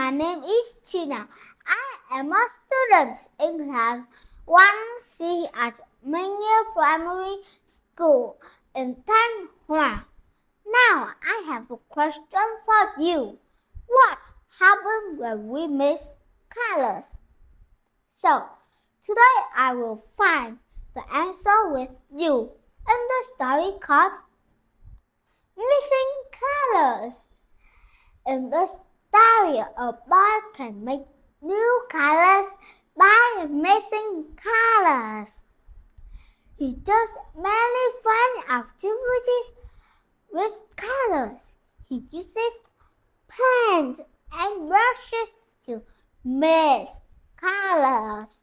My name is Tina. I am a student in class 1C at Mengniu Primary School in Thanh Hoa. Now I have a question for you. What happens when we mix colors? So, today I will find the answer with you in the story called Mixing Colors. In the story, a boy can make new colors by mixing colors. He does many fun activities with colors. He uses paint and brushes to mix colors.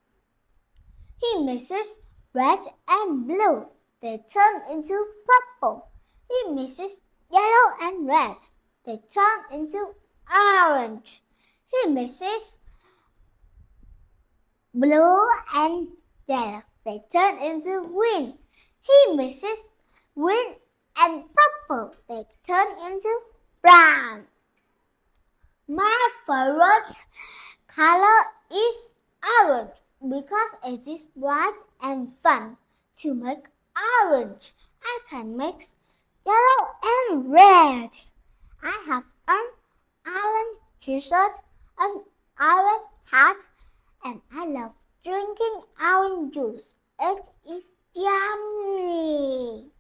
He mixes red and blue. They turn into purple. He mixes yellow and red. They turn into orange. He mixes blue and yellow. They turn into green. He mixes green and purple. They turn into brown. My favorite color is orange because it is bright and fun. To make orange, I can mix yellow and red. I have an orange t-shirt, an orange hat, and I love drinking orange juice. It is yummy.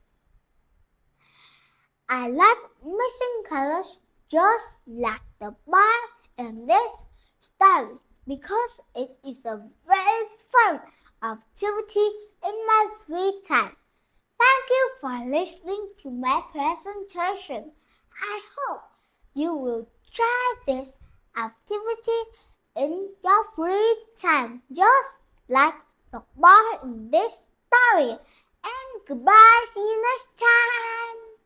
I like mixing colors just like the boy in this story because it is a very fun activity in my free time. Thank you for listening to my presentation. I hope you will try this activity in your free time, just like the boy in this story. And goodbye, see you next time.